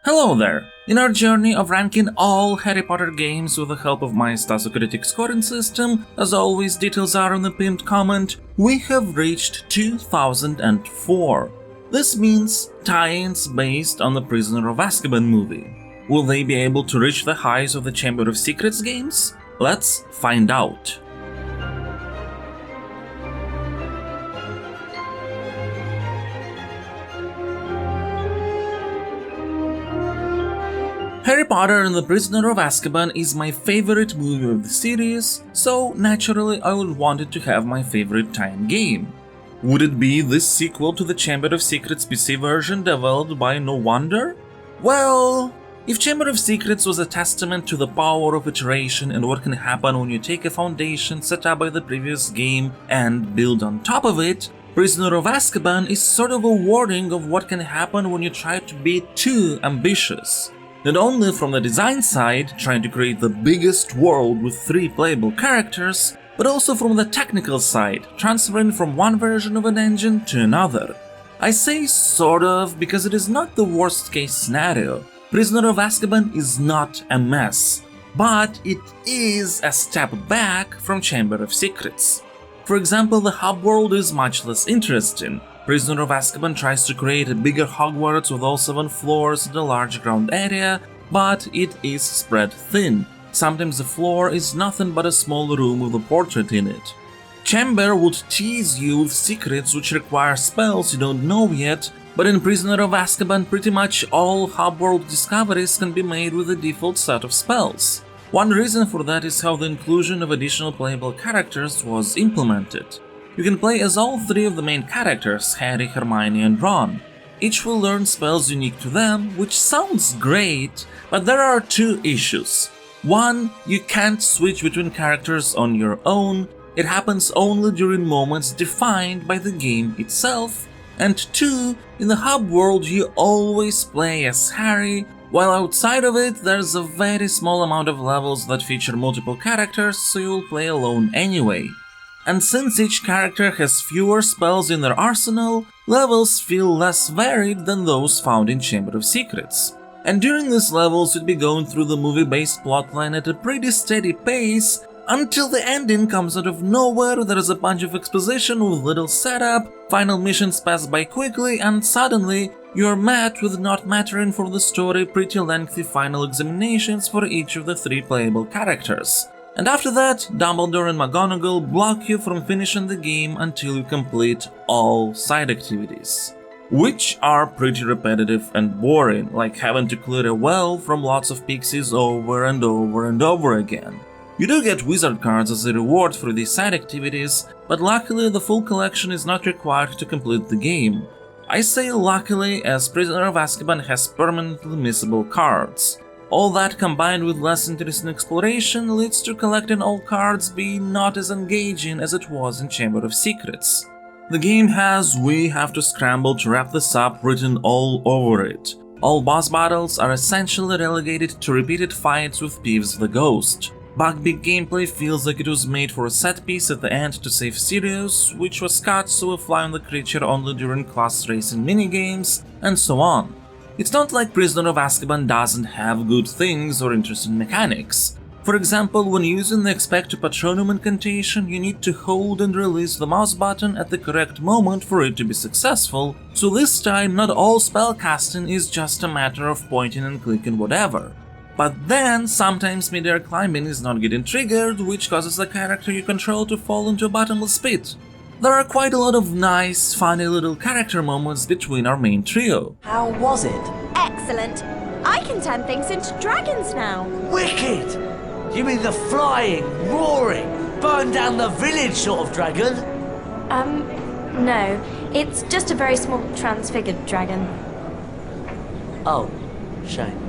Hello there! In our journey of ranking all Harry Potter games with the help of my Stasucritic scoring system, as always details are in the pinned comment, we have reached 2004. This means tie-ins based on the Prisoner of Azkaban movie. Will they be able to reach the highs of the Chamber of Secrets games? Let's find out. Harry Potter and the Prisoner of Azkaban is my favorite movie of the series, so naturally I would want it to have my favorite tie-in game. Would it be this sequel to the Chamber of Secrets PC version developed by No Wonder? Well, if Chamber of Secrets was a testament to the power of iteration and what can happen when you take a foundation set up by the previous game and build on top of it, Prisoner of Azkaban is sort of a warning of what can happen when you try to be too ambitious. Not only from the design side, trying to create the biggest world with 3 playable characters, but also from the technical side, transferring from one version of an engine to another. I say sort of because it is not the worst case scenario. Prisoner of Azkaban is not a mess, but it is a step back from Chamber of Secrets. For example, the hub world is much less interesting. Prisoner of Azkaban tries to create a bigger Hogwarts with all 7 floors and a large ground area, but it is spread thin. Sometimes the floor is nothing but a small room with a portrait in it. Chamber would tease you with secrets which require spells you don't know yet, but in Prisoner of Azkaban pretty much all hub world discoveries can be made with the default set of spells. One reason for that is how the inclusion of additional playable characters was implemented. You can play as all 3 of the main characters, Harry, Hermione and Ron. Each will learn spells unique to them, which sounds great, but there are 2 issues. One, you can't switch between characters on your own, it happens only during moments defined by the game itself. And 2, in the hub world you always play as Harry, while outside of it there's a very small amount of levels that feature multiple characters, so you'll play alone anyway. And since each character has fewer spells in their arsenal, levels feel less varied than those found in Chamber of Secrets. And during these levels you'd be going through the movie-based plotline at a pretty steady pace, until the ending comes out of nowhere, there is a bunch of exposition with little setup, final missions pass by quickly, and suddenly you're met with not mattering for the story pretty lengthy final examinations for each of the 3 playable characters. And after that, Dumbledore and McGonagall block you from finishing the game until you complete all side activities. Which are pretty repetitive and boring, like having to clear a well from lots of pixies over and over and over again. You do get wizard cards as a reward for these side activities, but luckily the full collection is not required to complete the game. I say luckily as Prisoner of Azkaban has permanently missable cards. All that combined with less interesting exploration leads to collecting all cards being not as engaging as it was in Chamber of Secrets. The game has "we have to scramble to wrap this up" written all over it. All boss battles are essentially relegated to repeated fights with Peeves the Ghost. Bugbig gameplay feels like it was made for a set piece at the end to save Sirius, which was cut so we fly on the creature only during class racing minigames, and so on. It's not like Prisoner of Azkaban doesn't have good things or interesting mechanics. For example, when using the Expecto Patronum incantation, you need to hold and release the mouse button at the correct moment for it to be successful, so this time not all spellcasting is just a matter of pointing and clicking whatever. But then, sometimes mid-air climbing is not getting triggered, which causes the character you control to fall into a bottomless pit. There are quite a lot of nice, funny little character moments between our main trio. How was it? Excellent! I can turn things into dragons now! Wicked! You mean the flying, roaring, burn down the village sort of dragon? No. It's just a very small transfigured dragon. Oh, shame.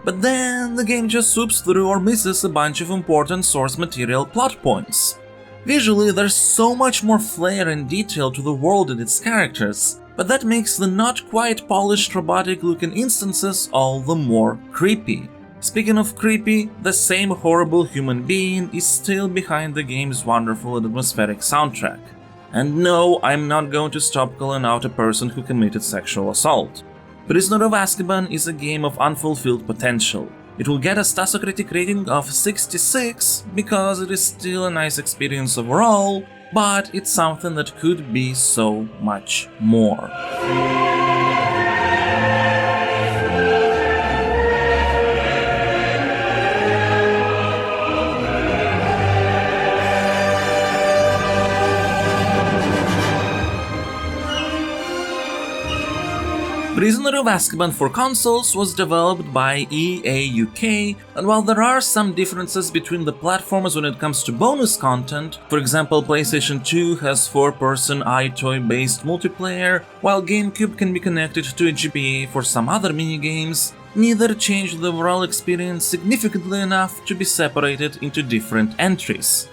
But then the game just swoops through or misses a bunch of important source material plot points. Visually, there's so much more flair and detail to the world and its characters, but that makes the not quite polished robotic looking instances all the more creepy. Speaking of creepy, the same horrible human being is still behind the game's wonderful and atmospheric soundtrack. And no, I'm not going to stop calling out a person who committed sexual assault. Prisoner of Azkaban is a game of unfulfilled potential. It will get a Stasocritic rating of 66 because it is still a nice experience overall, but it's something that could be so much more. Prisoner of Azkaban for consoles was developed by EA UK, and while there are some differences between the platforms when it comes to bonus content, for example PlayStation 2 has 4-person iToy based multiplayer, while Gamecube can be connected to a GPA for some other minigames, neither changed the overall experience significantly enough to be separated into different entries.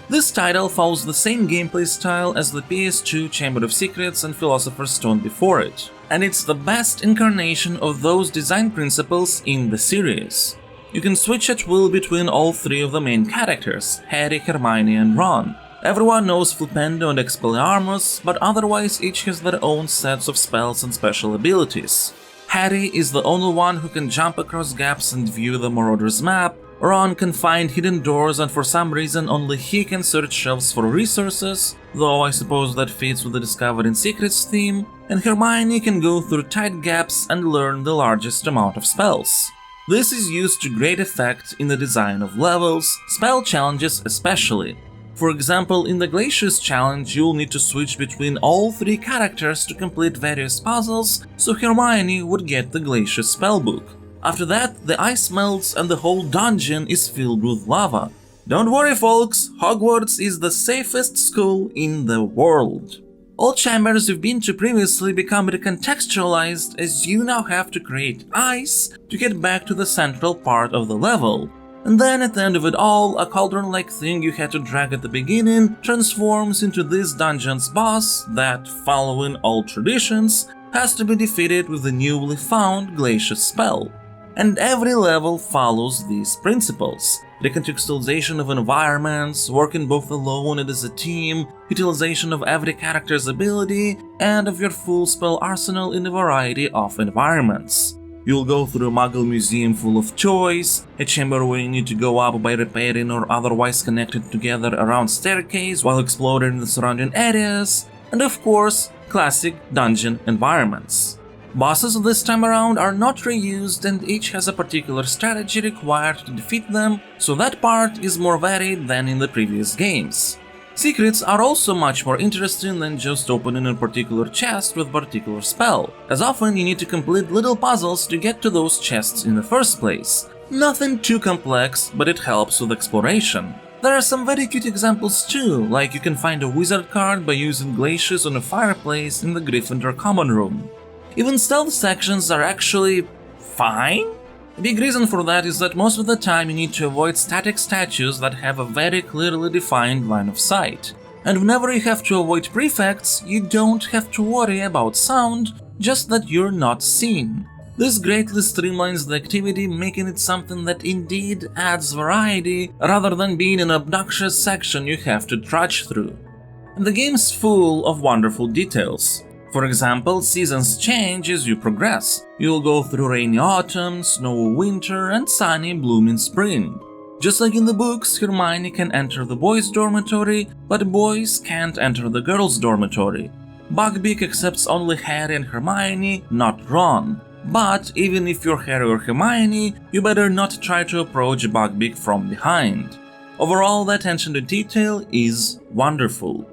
This title follows the same gameplay style as the PS2 Chamber of Secrets and Philosopher's Stone before it, and it's the best incarnation of those design principles in the series. You can switch at will between all three of the main characters, Harry, Hermione and Ron. Everyone knows Flipendo and Expelliarmus, but otherwise each has their own sets of spells and special abilities. Harry is the only one who can jump across gaps and view the Marauder's map. Ron can find hidden doors and for some reason only he can search shelves for resources, though I suppose that fits with the Discovering Secrets theme, and Hermione can go through tight gaps and learn the largest amount of spells. This is used to great effect in the design of levels, spell challenges especially. For example, in the Glacius challenge you'll need to switch between all three characters to complete various puzzles, so Hermione would get the Glacius spellbook. After that, the ice melts and the whole dungeon is filled with lava. Don't worry folks, Hogwarts is the safest school in the world. All chambers you've been to previously become recontextualized as you now have to create ice to get back to the central part of the level. And then at the end of it all, a cauldron-like thing you had to drag at the beginning transforms into this dungeon's boss that, following all traditions, has to be defeated with the newly found Glacius spell. And every level follows these principles: recontextualization of environments, working both alone and as a team, utilization of every character's ability, and of your full spell arsenal in a variety of environments. You'll go through a Muggle museum full of toys, a chamber where you need to go up by repairing or otherwise connected together around staircase while exploring the surrounding areas, and of course, classic dungeon environments. Bosses this time around are not reused and each has a particular strategy required to defeat them, so that part is more varied than in the previous games. Secrets are also much more interesting than just opening a particular chest with a particular spell, as often you need to complete little puzzles to get to those chests in the first place. Nothing too complex, but it helps with exploration. There are some very cute examples too, like you can find a wizard card by using glaciers on a fireplace in the Gryffindor common room. Even stealth sections are actually fine. A big reason for that is that most of the time you need to avoid static statues that have a very clearly defined line of sight. And whenever you have to avoid prefects, you don't have to worry about sound, just that you're not seen. This greatly streamlines the activity, making it something that indeed adds variety, rather than being an obnoxious section you have to trudge through. And the game's full of wonderful details. For example, seasons change as you progress. You'll go through rainy autumn, snowy winter, and sunny blooming spring. Just like in the books, Hermione can enter the boys' dormitory, but boys can't enter the girls' dormitory. Buckbeak accepts only Harry and Hermione, not Ron. But even if you're Harry or Hermione, you better not try to approach Buckbeak from behind. Overall, the attention to detail is wonderful.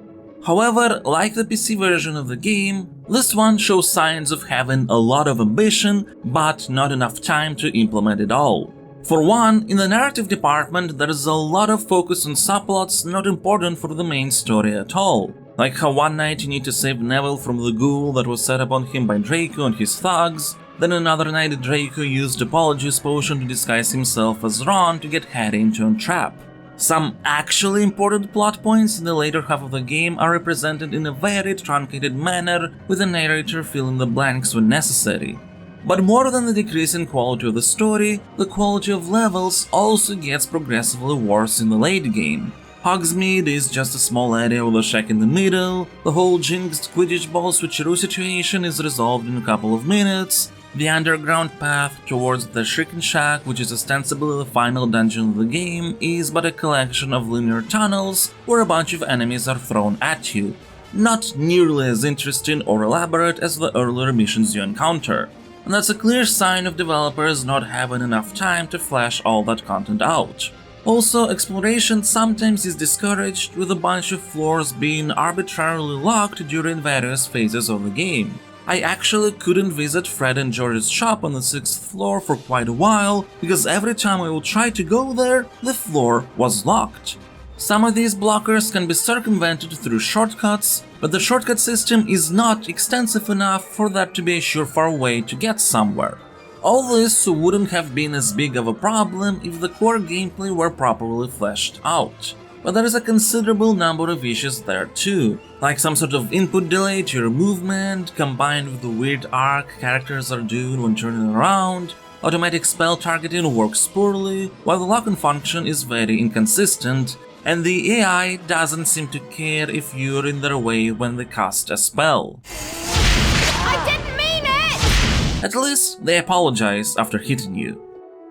However, like the PC version of the game, this one shows signs of having a lot of ambition, but not enough time to implement it all. For one, in the narrative department there is a lot of focus on subplots not important for the main story at all. Like how one night you need to save Neville from the ghoul that was set upon him by Draco and his thugs, then another night Draco used Apology's potion to disguise himself as Ron to get Harry into a trap. Some actually important plot points in the later half of the game are represented in a very truncated manner, with the narrator filling the blanks when necessary. But more than the decrease in quality of the story, the quality of levels also gets progressively worse in the late game. Hogsmeade is just a small area with a shack in the middle, the whole jinxed Quidditch ball switcheroo situation is resolved in a couple of minutes, The underground path towards the Shrieking Shack, which is ostensibly the final dungeon of the game, is but a collection of linear tunnels where a bunch of enemies are thrown at you. Not nearly as interesting or elaborate as the earlier missions you encounter. And that's a clear sign of developers not having enough time to flesh all that content out. Also, exploration sometimes is discouraged, with a bunch of floors being arbitrarily locked during various phases of the game. I actually couldn't visit Fred and George's shop on the 6th floor for quite a while, because every time I would try to go there, the floor was locked. Some of these blockers can be circumvented through shortcuts, but the shortcut system is not extensive enough for that to be a surefire way to get somewhere. All this wouldn't have been as big of a problem if the core gameplay were properly fleshed out. But there is a considerable number of issues there too, like some sort of input delay to your movement, combined with the weird arc characters are doing when turning around. Automatic spell targeting works poorly, while the lock-on function is very inconsistent, and the AI doesn't seem to care if you're in their way when they cast a spell. I didn't mean it! At least they apologize after hitting you.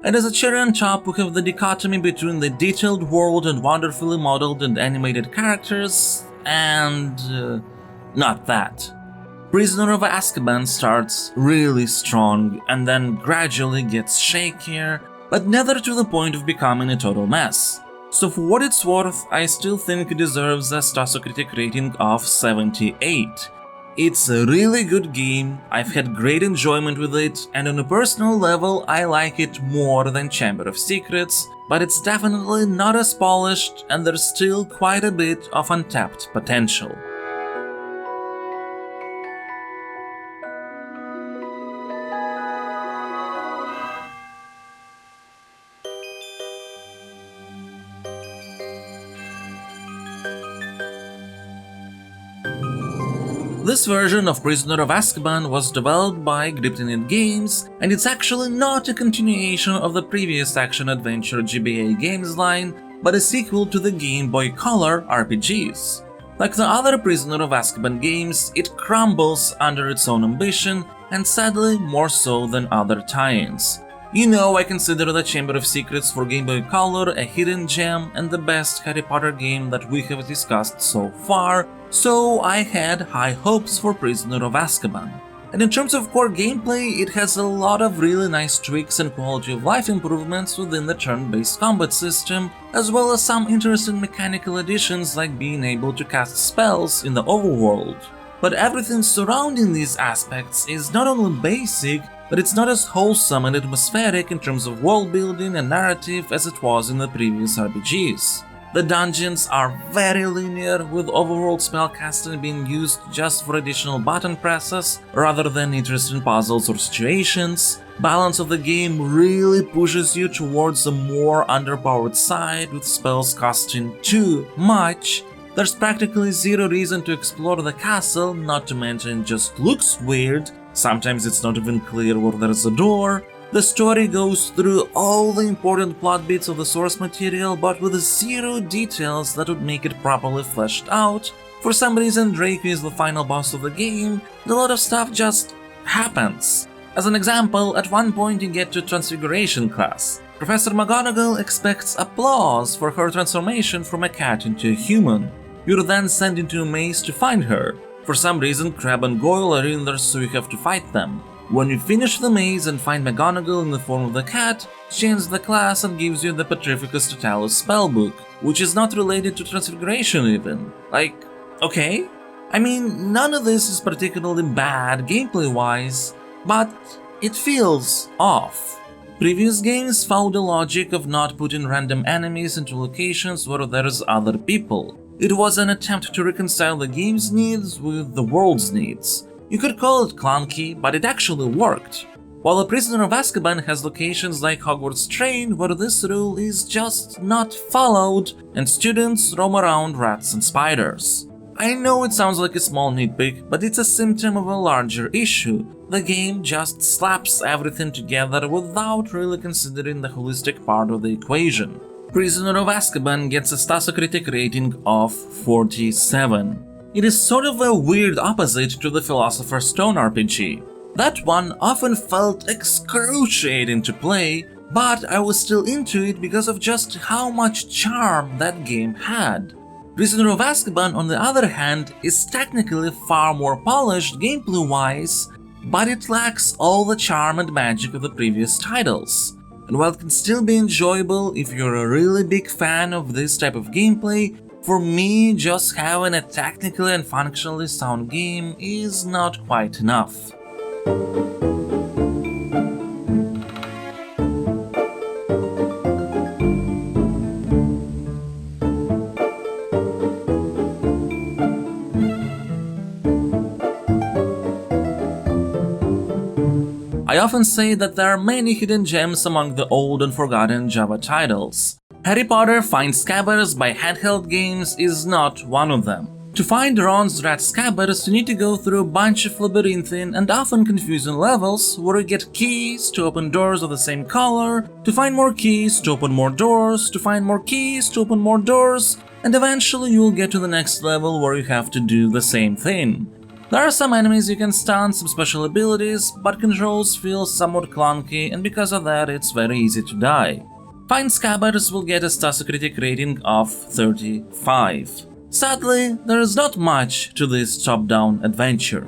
And as a cherry on top, we have the dichotomy between the detailed world and wonderfully modeled and animated characters, and not that. Prisoner of Azkaban starts really strong and then gradually gets shakier, but never to the point of becoming a total mess. So for what it's worth, I still think it deserves a Statocritic rating of 78. It's a really good game, I've had great enjoyment with it, and on a personal level I like it more than Chamber of Secrets, but it's definitely not as polished and there's still quite a bit of untapped potential. This version of Prisoner of Azkaban was developed by Griptinit Games, and it's actually not a continuation of the previous action-adventure GBA games line, but a sequel to the Game Boy Color RPGs. Like the other Prisoner of Azkaban games, it crumbles under its own ambition, and sadly more so than other tie-ins. You know, I consider the Chamber of Secrets for Game Boy Color a hidden gem and the best Harry Potter game that we have discussed so far, so I had high hopes for Prisoner of Azkaban. And in terms of core gameplay, it has a lot of really nice tweaks and quality of life improvements within the turn-based combat system, as well as some interesting mechanical additions like being able to cast spells in the overworld. But everything surrounding these aspects is not only basic, but it's not as wholesome and atmospheric in terms of world building and narrative as it was in the previous RPGs. The dungeons are very linear, with overworld spellcasting being used just for additional button presses rather than interesting puzzles or situations. Balance of the game really pushes you towards a more underpowered side, with spells costing too much. There's practically zero reason to explore the castle, not to mention it just looks weird. Sometimes it's not even clear where there's a door. The story goes through all the important plot bits of the source material, but with zero details that would make it properly fleshed out. For some reason, Draco is the final boss of the game, and a lot of stuff just happens. As an example, at one point you get to Transfiguration class. Professor McGonagall expects applause for her transformation from a cat into a human. You're then sent into a maze to find her. For some reason, Crabbe and Goyle are in there, so you have to fight them. When you finish the maze and find McGonagall in the form of the cat, she ends the class and gives you the Petrificus Totalis spellbook, which is not related to Transfiguration even. Like, okay? I mean, none of this is particularly bad gameplay-wise, but it feels off. Previous games followed the logic of not putting random enemies into locations where there's other people. It was an attempt to reconcile the game's needs with the world's needs. You could call it clunky, but it actually worked. While The Prisoner of Azkaban has locations like Hogwarts Train, where this rule is just not followed, and students roam around rats and spiders. I know it sounds like a small nitpick, but it's a symptom of a larger issue. The game just slaps everything together without really considering the holistic part of the equation. Prisoner of Azkaban gets a Statocritic rating of 47. It is sort of a weird opposite to the Philosopher's Stone RPG. That one often felt excruciating to play, but I was still into it because of just how much charm that game had. Prisoner of Azkaban, on the other hand, is technically far more polished gameplay-wise, but it lacks all the charm and magic of the previous titles. And while it can still be enjoyable if you're a really big fan of this type of gameplay, for me, just having a technically and functionally sound game is not quite enough. I often say that there are many hidden gems among the old and forgotten Java titles. Harry Potter Finds Scabbers by Handheld Games is not one of them. To find Ron's rat Scabbers, you need to go through a bunch of labyrinthine and often confusing levels where you get keys to open doors of the same color, to find more keys to open more doors, to find more keys to open more doors, and eventually you'll get to the next level where you have to do the same thing. There are some enemies you can stun, some special abilities, but controls feel somewhat clunky, and because of that it's very easy to die. Find Scabbers will get a Metacritic rating of 35. Sadly, there is not much to this top-down adventure.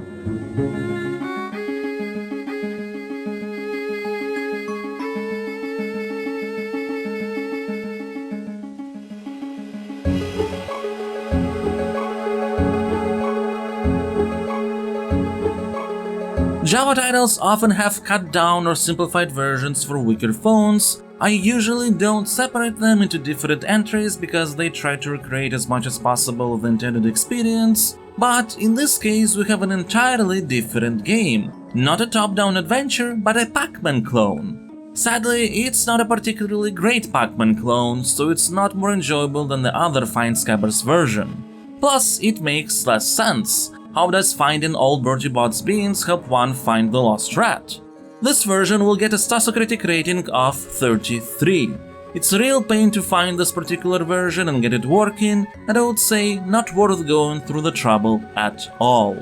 Java titles often have cut down or simplified versions for weaker phones. I usually don't separate them into different entries because they try to recreate as much as possible the intended experience, but in this case we have an entirely different game. Not a top-down adventure, but a Pac-Man clone. Sadly, it's not a particularly great Pac-Man clone, so it's not more enjoyable than the other Find Scabbers version. Plus, it makes less sense. How does finding all Bertie Bott's beans help one find the lost rat? This version will get a Metacritic rating of 33. It's a real pain to find this particular version and get it working, and I would say not worth going through the trouble at all.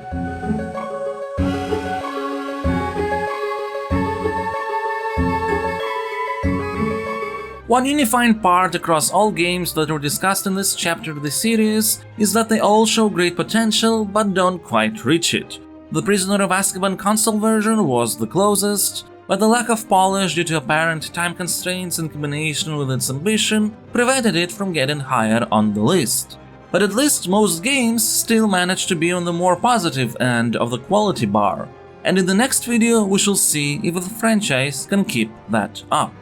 One unifying part across all games that were discussed in this chapter of the series is that they all show great potential but don't quite reach it. The Prisoner of Azkaban console version was the closest, but the lack of polish due to apparent time constraints in combination with its ambition prevented it from getting higher on the list. But at least most games still managed to be on the more positive end of the quality bar, and in the next video we shall see if the franchise can keep that up.